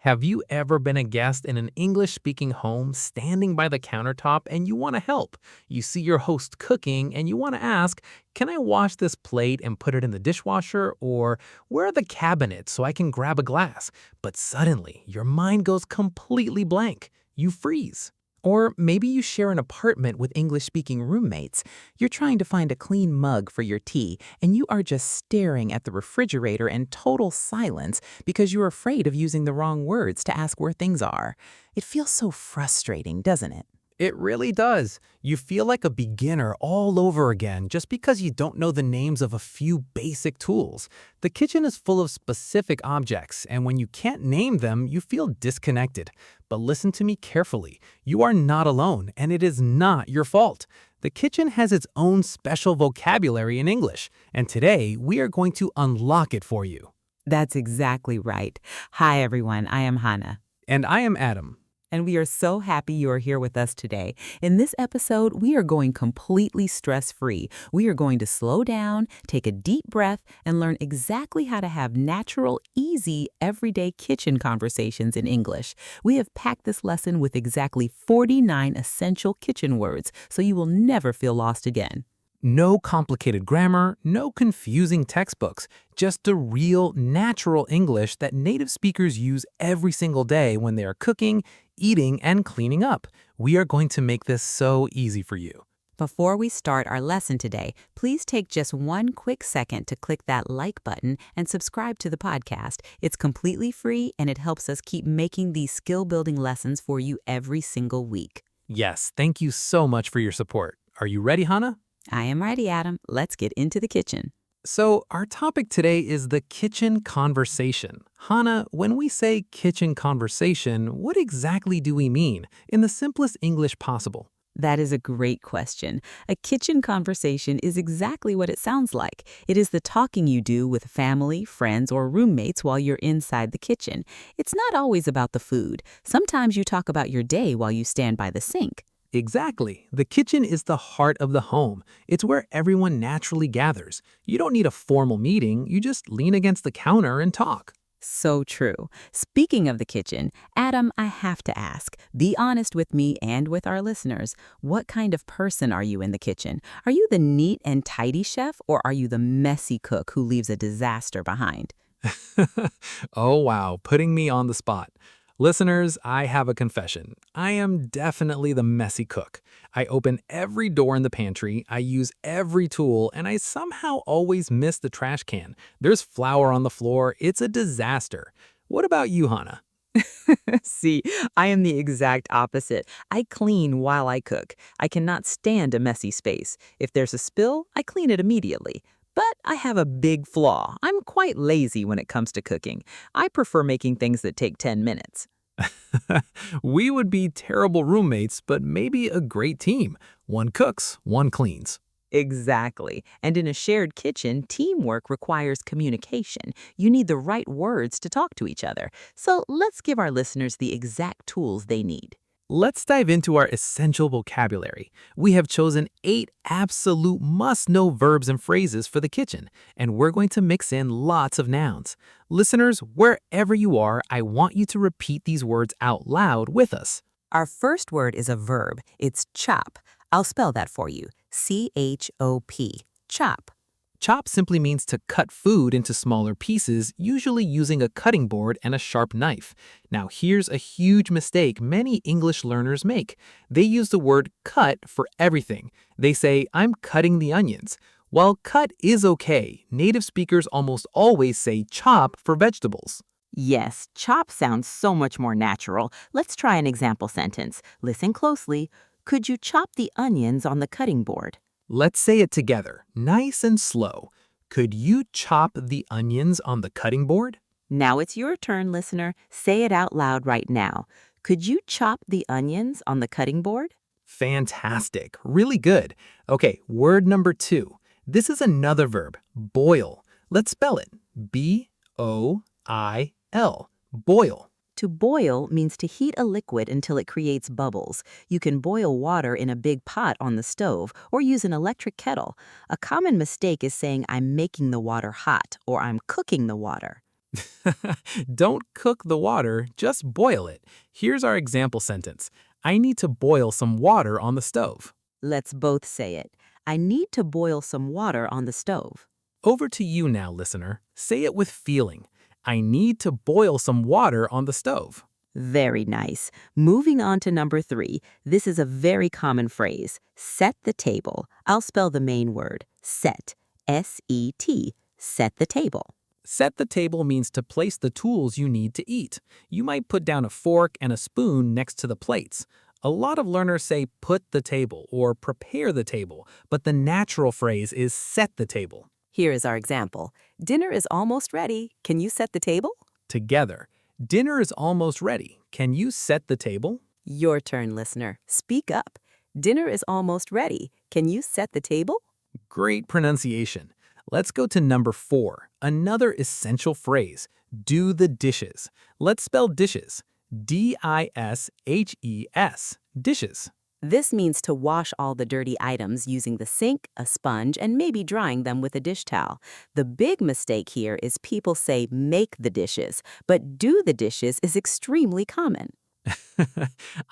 Have you ever been a guest in an English-speaking home standing by the countertop and you want to help? You see your host cooking and you want to ask, can I wash this plate and put it in the dishwasher? Or where are the cabinets so I can grab a glass? But suddenly, your mind goes completely blank. You freeze. Or maybe you share an apartment with English-speaking roommates. You're trying to find a clean mug for your tea, and you are just staring at the refrigerator in total silence because you're afraid of using the wrong words to ask where things are. It feels so frustrating, doesn't it? It really does. You feel like a beginner all over again just because you don't know the names of a few basic tools. The kitchen is full of specific objects, and when you can't name them, you feel disconnected. But listen to me carefully. You are not alone, and it is not your fault. The kitchen has its own special vocabulary in English, and today we are going to unlock it for you. That's exactly right. Hi, everyone. I am Hannah. And I am Adam. And we are so happy you are here with us today. In this episode, we are going completely stress-free. We are going to slow down, take a deep breath, and learn exactly how to have natural, easy, everyday kitchen conversations in English. We have packed this lesson with exactly 49 essential kitchen words, so you will never feel lost again. No complicated grammar, no confusing textbooks, just the real, natural English that native speakers use every single day when they are cooking, eating, and cleaning up. We are going to make this so easy for you. Before we start our lesson today, please take just one quick second to click that like button and subscribe to the podcast. It's completely free and it helps us keep making these skill-building lessons for you every single week. Yes, thank you so much for your support. Are you ready, Hannah? I am ready, Adam. Let's get into the kitchen. So our topic today is the kitchen conversation. Hannah, when we say kitchen conversation, what exactly do we mean in the simplest English possible? That is a great question. A kitchen conversation is exactly what it sounds like. It is the talking you do with family, friends, or roommates while you're inside the kitchen. It's not always about the food. Sometimes you talk about your day while you stand by the sink. Exactly. The kitchen is the heart of the home. It's where everyone naturally gathers. You don't need a formal meeting. You just lean against the counter and talk. So true. Speaking of the kitchen, Adam, I have to ask, be honest with me and with our listeners. What kind of person are you in the kitchen? Are you the neat and tidy chef, or are you the messy cook who leaves a disaster behind? Oh, wow, putting me on the spot. Listeners, I have a confession. I am definitely the messy cook. I open every door in the pantry, I use every tool, and I somehow always miss the trash can. There's flour on the floor. It's a disaster. What about you, Hannah? See, I am the exact opposite. I clean while I cook. I cannot stand a messy space. If there's a spill, I clean it immediately. But I have a big flaw. I'm quite lazy when it comes to cooking. I prefer making things that take 10 minutes. We would be terrible roommates, but maybe a great team. One cooks, one cleans. Exactly. And in a shared kitchen, teamwork requires communication. You need the right words to talk to each other. So let's give our listeners the exact tools they need. Let's dive into our essential vocabulary. We have chosen 8 absolute must-know verbs and phrases for the kitchen, and we're going to mix in lots of nouns. Listeners, wherever you are, I want you to repeat these words out loud with us. Our first word is a verb. It's chop. I'll spell that for you. C-H-O-P. Chop. Chop simply means to cut food into smaller pieces, usually using a cutting board and a sharp knife. Now, here's a huge mistake many English learners make. They use the word cut for everything. They say, I'm cutting the onions. While cut is okay, native speakers almost always say chop for vegetables. Yes, chop sounds so much more natural. Let's try an example sentence. Listen closely. Could you chop the onions on the cutting board? Let's say it together, nice and slow. Could you chop the onions on the cutting board? Now it's your turn, listener. Say it out loud right now. Could you chop the onions on the cutting board? Fantastic, really good. Okay, word number 2. This is another verb, boil. Let's spell it, B-O-I-L, boil. To boil means to heat a liquid until it creates bubbles. You can boil water in a big pot on the stove or use an electric kettle. A common mistake is saying I'm making the water hot or I'm cooking the water. Don't cook the water, just boil it. Here's our example sentence. I need to boil some water on the stove. Let's both say it. I need to boil some water on the stove. Over to you now, listener. Say it with feeling. I need to boil some water on the stove. Very nice. Moving on to number 3. This is a very common phrase. Set the table. I'll spell the main word. Set. S-E-T. Set the table. Set the table means to place the tools you need to eat. You might put down a fork and a spoon next to the plates. A lot of learners say put the table or prepare the table, but the natural phrase is set the table. Here is our example. Dinner is almost ready. Can you set the table? Together. Dinner is almost ready. Can you set the table? Your turn, listener. Speak up. Dinner is almost ready. Can you set the table? Great pronunciation. Let's go to number 4, another essential phrase, do the dishes. Let's spell dishes. D-I-S-H-E-S, dishes. This means to wash all the dirty items using the sink, a sponge, and maybe drying them with a dish towel. The big mistake here is people say make the dishes, but do the dishes is extremely common.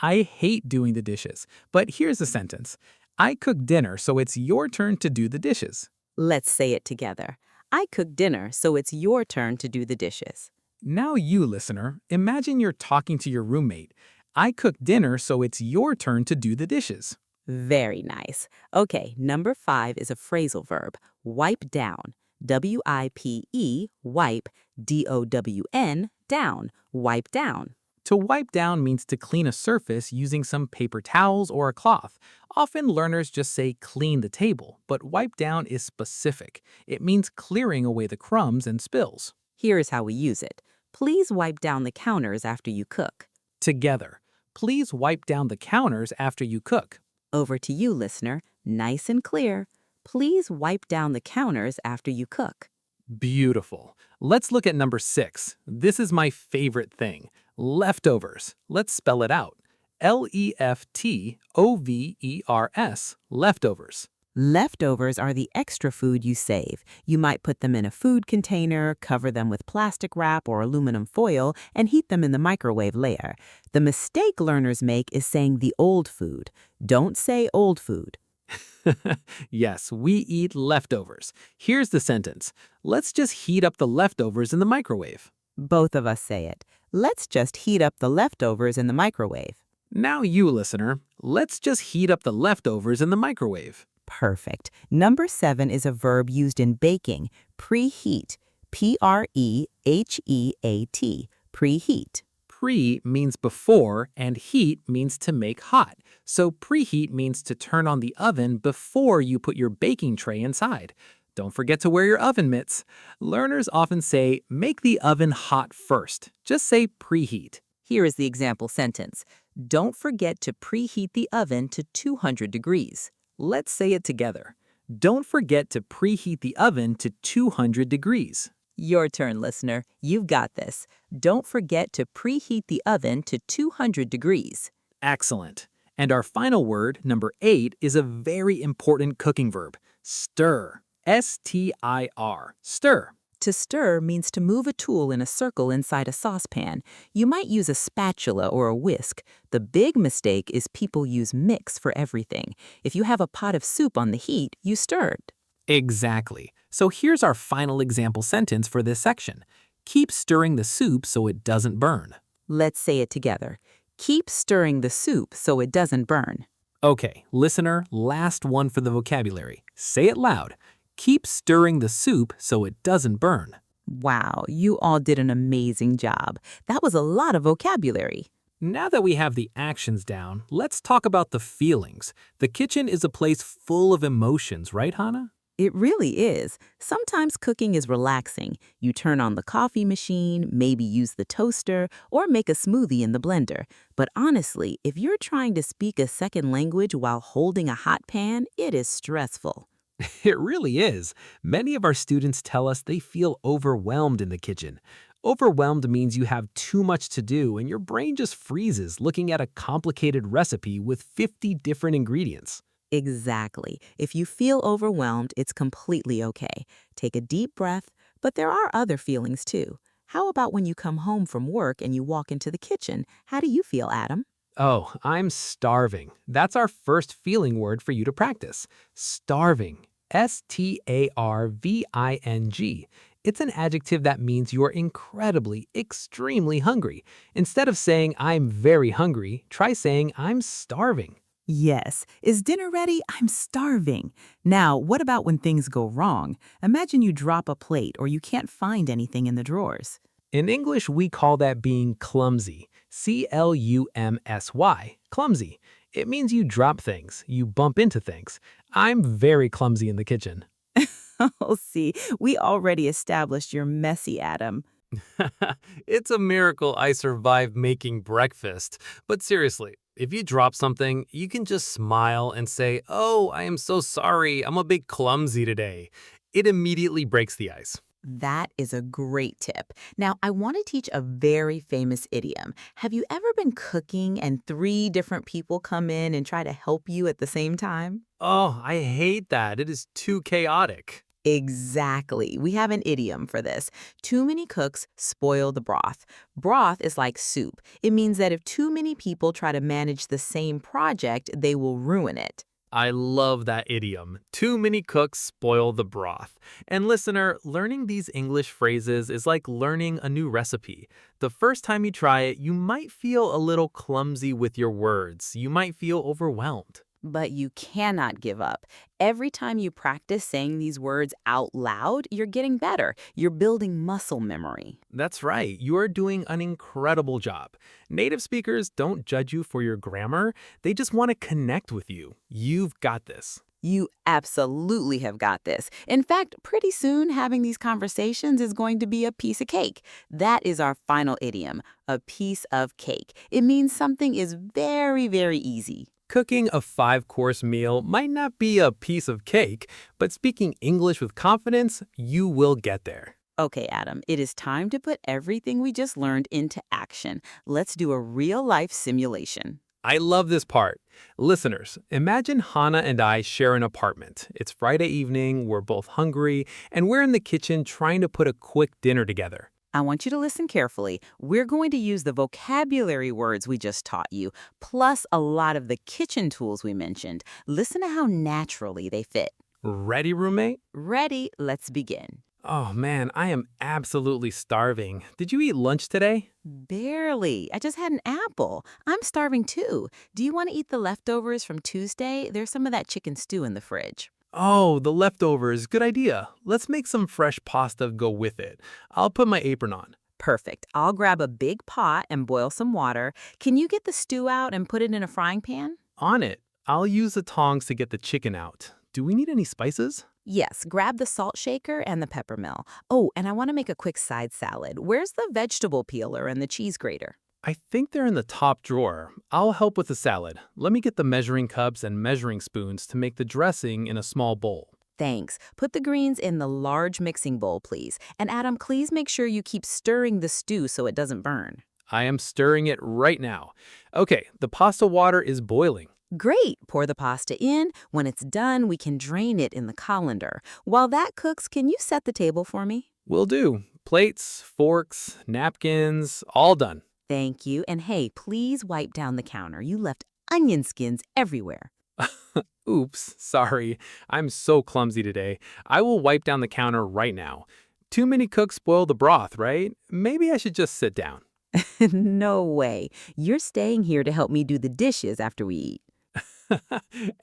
I hate doing the dishes, but here's a sentence. I cook dinner, so it's your turn to do the dishes. Let's say it together. I cook dinner, so it's your turn to do the dishes. Now you, listener, imagine you're talking to your roommate. I cook dinner, so it's your turn to do the dishes. Very nice. Okay, number 5 is a phrasal verb, wipe down. W-I-P-E, wipe, D-O-W-N, down, wipe down. To wipe down means to clean a surface using some paper towels or a cloth. Often learners just say clean the table, but wipe down is specific. It means clearing away the crumbs and spills. Here's how we use it. Please wipe down the counters after you cook. Together. Please wipe down the counters after you cook. Over to you, listener. Nice and clear. Please wipe down the counters after you cook. Beautiful. Let's look at number 6. This is my favorite thing. Leftovers. Let's spell it out. L-E-F-T-O-V-E-R-S. Leftovers. Leftovers are the extra food you save. You might put them in a food container, cover them with plastic wrap or aluminum foil, and heat them in the microwave later. The mistake learners make is saying the old food. Don't say old food. Yes, we eat leftovers. Here's the sentence. Let's just heat up the leftovers in the microwave. Both of us say it. Let's just heat up the leftovers in the microwave. Now you, listener, let's just heat up the leftovers in the microwave. Perfect. Number 7 is a verb used in baking, preheat, P-R-E-H-E-A-T, preheat. Pre means before and heat means to make hot. So preheat means to turn on the oven before you put your baking tray inside. Don't forget to wear your oven mitts. Learners often say, make the oven hot first. Just say preheat. Here is the example sentence. Don't forget to preheat the oven to 200 degrees. Let's say it together. Don't forget to preheat the oven to 200 degrees. Your turn, listener. You've got this. Don't forget to preheat the oven to 200 degrees. Excellent. And our final word, number 8, is a very important cooking verb. Stir. S-T-I-R. Stir. To stir means to move a tool in a circle inside a saucepan. You might use a spatula or a whisk. The big mistake is people use mix for everything. If you have a pot of soup on the heat, you stirred. Exactly. So here's our final example sentence for this section. Keep stirring the soup so it doesn't burn. Let's say it together. Keep stirring the soup so it doesn't burn. Okay, listener, last one for the vocabulary. Say it loud. Keep stirring the soup so it doesn't burn. Wow, you all did an amazing job. That was a lot of vocabulary. Now that we have the actions down, let's talk about the feelings. The kitchen is a place full of emotions, right, Hannah? It really is. Sometimes cooking is relaxing. You turn on the coffee machine, maybe use the toaster, or make a smoothie in the blender. But honestly, if you're trying to speak a second language while holding a hot pan, it is stressful. It really is. Many of our students tell us they feel overwhelmed in the kitchen. Overwhelmed means you have too much to do and your brain just freezes looking at a complicated recipe with 50 different ingredients. Exactly. If you feel overwhelmed, it's completely okay. Take a deep breath, but there are other feelings too. How about when you come home from work and you walk into the kitchen? How do you feel, Adam? Oh, I'm starving. That's our first feeling word for you to practice. Starving. Starving. It's an adjective that means you're incredibly, extremely hungry. Instead of saying I'm very hungry, try saying I'm starving. Yes. Is dinner ready? I'm starving. Now, what about when things go wrong? Imagine you drop a plate or you can't find anything in the drawers. In English, we call that being clumsy. Clumsy. Clumsy. It means you drop things, you bump into things. I'm very clumsy in the kitchen. Oh, see, we already established you're messy, Adam. It's a miracle I survived making breakfast. But seriously, if you drop something, you can just smile and say, "Oh, I am so sorry. I'm a bit clumsy today." It immediately breaks the ice. That is a great tip. Now, I want to teach a very famous idiom. Have you ever been cooking and three different people come in and try to help you at the same time? Oh, I hate that. It is too chaotic. Exactly. We have an idiom for this. Too many cooks spoil the broth. Broth is like soup. It means that if too many people try to manage the same project, they will ruin it. I love that idiom. Too many cooks spoil the broth. And listener, learning these English phrases is like learning a new recipe. The first time you try it, you might feel a little clumsy with your words. You might feel overwhelmed. But you cannot give up. Every time you practice saying these words out loud, you're getting better. You're building muscle memory. That's right, you are doing an incredible job. Native speakers don't judge you for your grammar, they just want to connect with you. You've got this. You absolutely have got this. In fact, pretty soon having these conversations is going to be a piece of cake. That is our final idiom, a piece of cake. It means something is very, very easy. Cooking a 5-course meal might not be a piece of cake, but speaking English with confidence, you will get there. Okay, Adam, it is time to put everything we just learned into action. Let's do a real-life simulation. I love this part. Listeners, imagine Hannah and I share an apartment. It's Friday evening, we're both hungry, and we're in the kitchen trying to put a quick dinner together. I want you to listen carefully. We're going to use the vocabulary words we just taught you, plus a lot of the kitchen tools we mentioned. Listen to how naturally they fit. Ready, roommate? Ready? Let's begin. Oh man, I am absolutely starving. Did you eat lunch today? Barely. I just had an apple. I'm starving too. Do you want to eat the leftovers from Tuesday? There's some of that chicken stew in the fridge. Oh, the leftovers. Good idea. Let's make some fresh pasta go with it. I'll put my apron on. Perfect. I'll grab a big pot and boil some water. Can you get the stew out and put it in a frying pan? On it. I'll use the tongs to get the chicken out. Do we need any spices? Yes, grab the salt shaker and the pepper mill. Oh, and I want to make a quick side salad. Where's the vegetable peeler and the cheese grater? I think they're in the top drawer. I'll help with the salad. Let me get the measuring cups and measuring spoons to make the dressing in a small bowl. Thanks. Put the greens in the large mixing bowl, please. And Adam, please make sure you keep stirring the stew so it doesn't burn. I am stirring it right now. Okay, the pasta water is boiling. Great. Pour the pasta in. When it's done, we can drain it in the colander. While that cooks, can you set the table for me? Will do. Plates, forks, napkins, all done. Thank you. And hey, please wipe down the counter. You left onion skins everywhere. Oops, sorry. I'm so clumsy today. I will wipe down the counter right now. Too many cooks spoil the broth, right? Maybe I should just sit down. No way. You're staying here to help me do the dishes after we eat.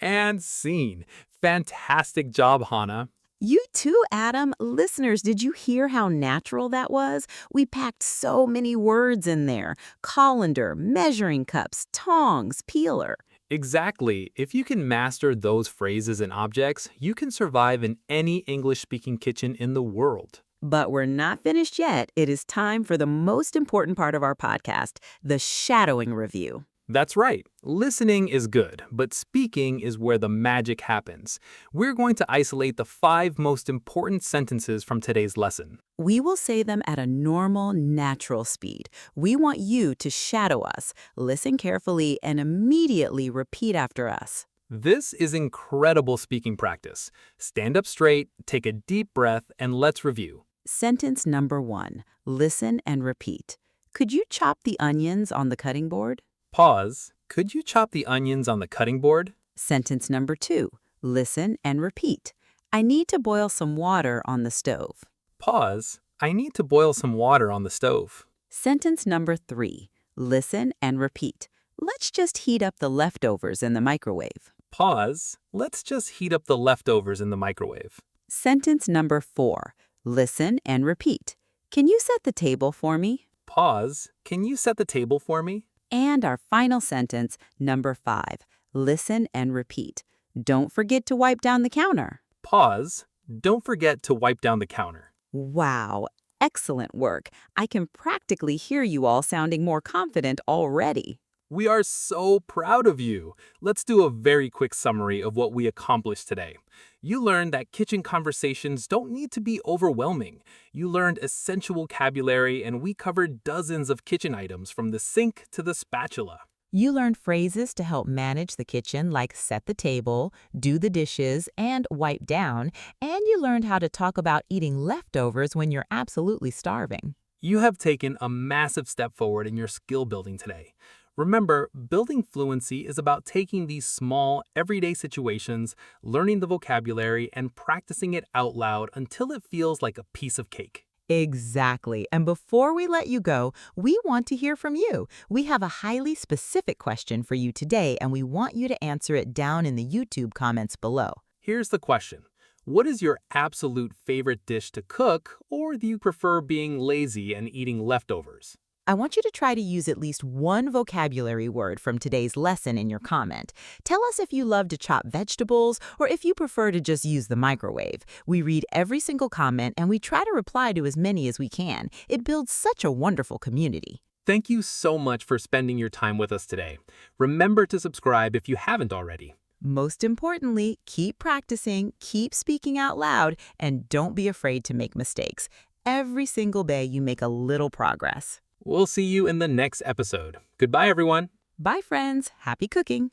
And scene. Fantastic job, Hannah. You too, Adam. Listeners, did you hear how natural that was? We packed so many words in there. Colander, measuring cups, tongs, peeler. Exactly. If you can master those phrases and objects, you can survive in any English-speaking kitchen in the world. But we're not finished yet. It is time for the most important part of our podcast, the shadowing review. That's right. Listening is good, but speaking is where the magic happens. We're going to isolate the 5 most important sentences from today's lesson. We will say them at a normal, natural speed. We want you to shadow us, listen carefully, and immediately repeat after us. This is incredible speaking practice. Stand up straight, take a deep breath, and let's review. Sentence number 1. Listen and repeat. Could you chop the onions on the cutting board? Pause. Could you chop the onions on the cutting board? Sentence number 2. Listen and repeat. I need to boil some water on the stove. Pause. I need to boil some water on the stove. Sentence number 3. Listen and repeat. Let's just heat up the leftovers in the microwave. Pause. Let's just heat up the leftovers in the microwave. Sentence number 4. Listen and repeat. Can you set the table for me? Pause. Can you set the table for me? And our final sentence, number 5. Listen and repeat. Don't forget to wipe down the counter. Pause. Don't forget to wipe down the counter. Wow, excellent work. I can practically hear you all sounding more confident already. We are so proud of you. Let's do a very quick summary of what we accomplished today. You learned that kitchen conversations don't need to be overwhelming. You learned essential vocabulary, and we covered dozens of kitchen items from the sink to the spatula. You learned phrases to help manage the kitchen like set the table, do the dishes, and wipe down, and you learned how to talk about eating leftovers when you're absolutely starving. You have taken a massive step forward in your skill building today. Remember, building fluency is about taking these small, everyday situations, learning the vocabulary, and practicing it out loud until it feels like a piece of cake. Exactly. And before we let you go, we want to hear from you. We have a highly specific question for you today, and we want you to answer it down in the YouTube comments below. Here's the question. What is your absolute favorite dish to cook, or do you prefer being lazy and eating leftovers? I want you to try to use at least one vocabulary word from today's lesson in your comment. Tell us if you love to chop vegetables or if you prefer to just use the microwave. We read every single comment and we try to reply to as many as we can. It builds such a wonderful community. Thank you so much for spending your time with us today. Remember to subscribe if you haven't already. Most importantly, keep practicing, keep speaking out loud, and don't be afraid to make mistakes. Every single day you make a little progress. We'll see you in the next episode. Goodbye, everyone. Bye, friends. Happy cooking.